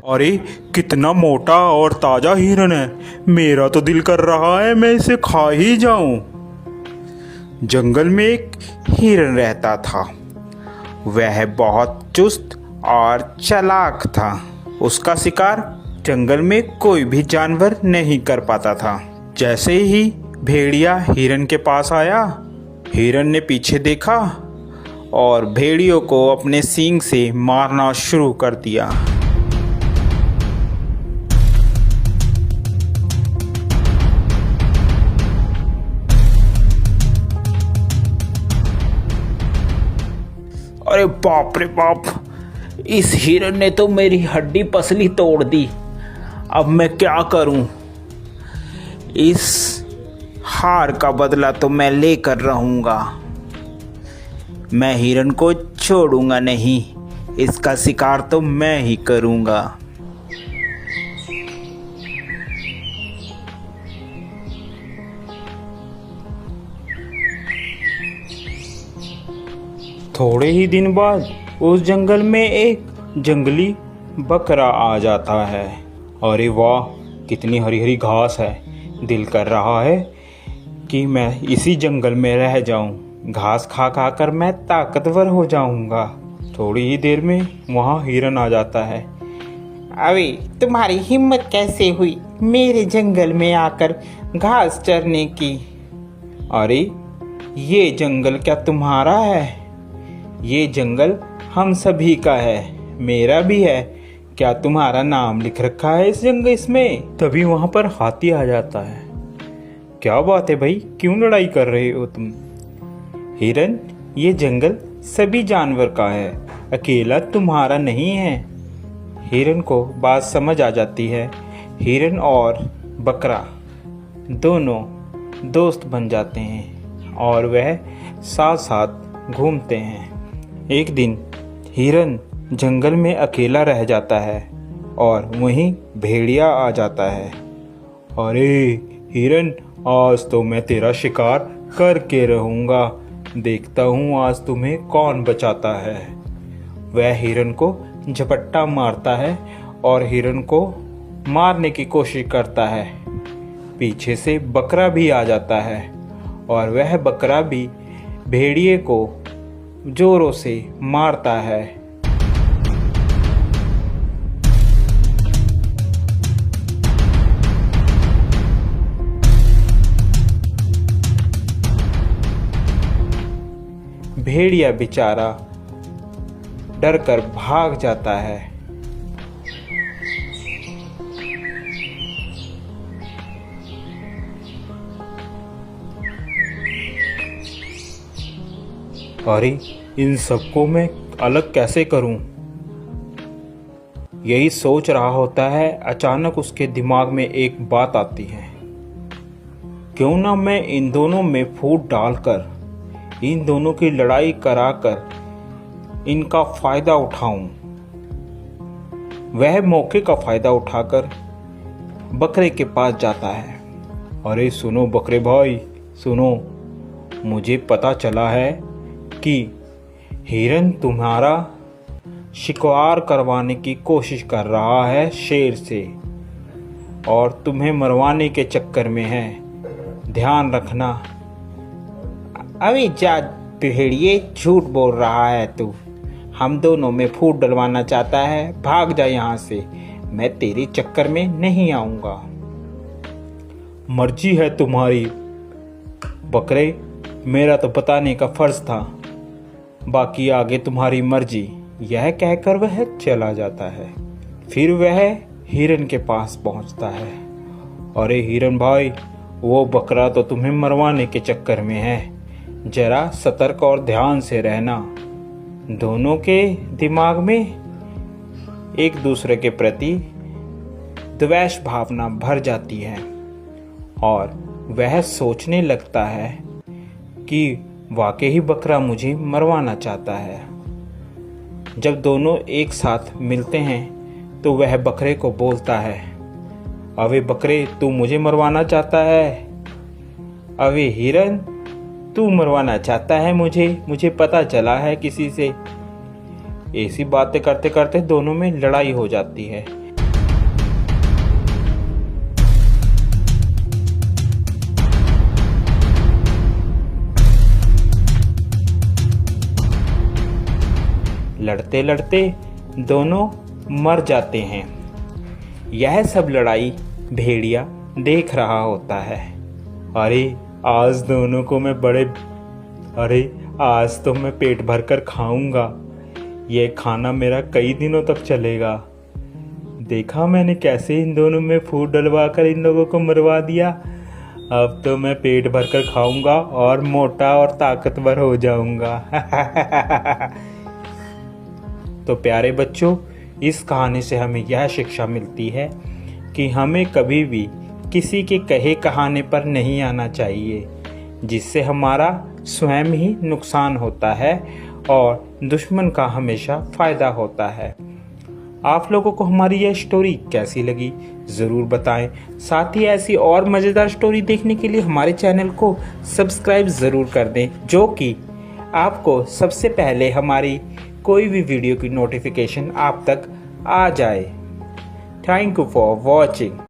अरे कितना मोटा और ताजा हिरन है। मेरा तो दिल कर रहा है मैं इसे खा ही जाऊं। जंगल में एक हिरन रहता था। वह बहुत चुस्त और चालाक था। उसका शिकार जंगल में कोई भी जानवर नहीं कर पाता था। जैसे ही भेड़िया हिरन के पास आया, हिरन ने पीछे देखा और भेड़ियों को अपने सींग से मारना शुरू कर दिया। अरे बाप रे बाप, इस हिरन ने तो मेरी हड्डी पसली तोड़ दी। अब मैं क्या करूं? इस हार का बदला तो मैं लेकर रहूंगा। मैं हिरन को छोड़ूंगा नहीं। इसका शिकार तो मैं ही करूंगा। थोड़े ही दिन बाद उस जंगल में एक जंगली बकरा आ जाता है। अरे वाह, कितनी हरी हरी घास है। दिल कर रहा है कि मैं इसी जंगल में रह जाऊं। घास खा खा कर मैं ताकतवर हो जाऊंगा। थोड़ी ही देर में वहाँ हिरन आ जाता है। अरे तुम्हारी हिम्मत कैसे हुई मेरे जंगल में आकर घास चरने की? अरे ये जंगल क्या तुम्हारा है? ये जंगल हम सभी का है, मेरा भी है। क्या तुम्हारा नाम लिख रखा है इस जंगल इसमें? तभी वहां पर हाथी आ जाता है। क्या बात है भाई, क्यों लड़ाई कर रहे हो तुम? हिरन, ये जंगल सभी जानवर का है, अकेला तुम्हारा नहीं है। हिरन को बात समझ आ जाती है। हिरन और बकरा दोनों दोस्त बन जाते हैं और वह साथ साथ घूमते हैं। एक दिन हिरन जंगल में अकेला रह जाता है और वहीं भेड़िया आ जाता है। अरे हिरन, आज तो मैं तेरा शिकार करके रहूंगा। देखता हूँ आज तुम्हें कौन बचाता है। वह हिरन को झपट्टा मारता है और हिरन को मारने की कोशिश करता है। पीछे से बकरा भी आ जाता है और वह बकरा भी भेड़िए को जोरों से मारता है। भेड़िया बेचारा डरकर भाग जाता है। अरे इन सबको मैं अलग कैसे करूं? यही सोच रहा होता है, अचानक उसके दिमाग में एक बात आती है। क्यों ना मैं इन दोनों में फूट डालकर इन दोनों की लड़ाई कराकर इनका फायदा उठाऊं। वह मौके का फायदा उठाकर बकरे के पास जाता है। अरे सुनो बकरे भाई, सुनो, मुझे पता चला है कि हिरन तुम्हारा शिकार करवाने की कोशिश कर रहा है शेर से और तुम्हें मरवाने के चक्कर में है। ध्यान रखना। अभी जा भेड़िए, झूठ बोल रहा है तू। हम दोनों में फूट डलवाना चाहता है। भाग जा यहाँ से, मैं तेरे चक्कर में नहीं आऊंगा। मर्जी है तुम्हारी बकरे, मेरा तो बताने का फर्ज था, बाकी आगे तुम्हारी मर्जी। यह कहकर वह चला जाता है। फिर वह हिरन के पास पहुंचता है। अरे हिरन भाई, वो बकरा तो तुम्हें मरवाने के चक्कर में है। जरा सतर्क और ध्यान से रहना। दोनों के दिमाग में एक दूसरे के प्रति द्वेष भावना भर जाती है और वह सोचने लगता है कि वाकई ही बकरा मुझे मरवाना चाहता है। जब दोनों एक साथ मिलते हैं तो वह बकरे को बोलता है, अबे बकरे, तू मुझे मरवाना चाहता है? अबे हिरन, तू मरवाना चाहता है मुझे पता चला है किसी से। ऐसी बातें करते करते दोनों में लड़ाई हो जाती है। लड़ते लड़ते दोनों मर जाते हैं। यह सब लड़ाई भेड़िया देख रहा होता है। अरे आज दोनों को मैं आज तो मैं पेट भर कर खाऊंगा। ये खाना मेरा कई दिनों तक चलेगा। देखा मैंने कैसे इन दोनों में फूड डलवा कर इन लोगों को मरवा दिया। अब तो मैं पेट भर कर खाऊंगा और मोटा और ताकतवर हो जाऊंगा। तो प्यारे बच्चों, इस कहानी से हमें यह शिक्षा मिलती है कि हमें कभी भी किसी के कहे कहाने पर नहीं आना चाहिए, जिससे हमारा स्वयं ही नुकसान होता है और दुश्मन का हमेशा फायदा होता है। आप लोगों को हमारी यह स्टोरी कैसी लगी ज़रूर बताएं। साथ ही ऐसी और मज़ेदार स्टोरी देखने के लिए हमारे चैनल को सब्सक्राइब ज़रूर कर दें, जो कि आपको सबसे पहले हमारी कोई भी वीडियो की नोटिफिकेशन आप तक आ जाए। Thank you for watching.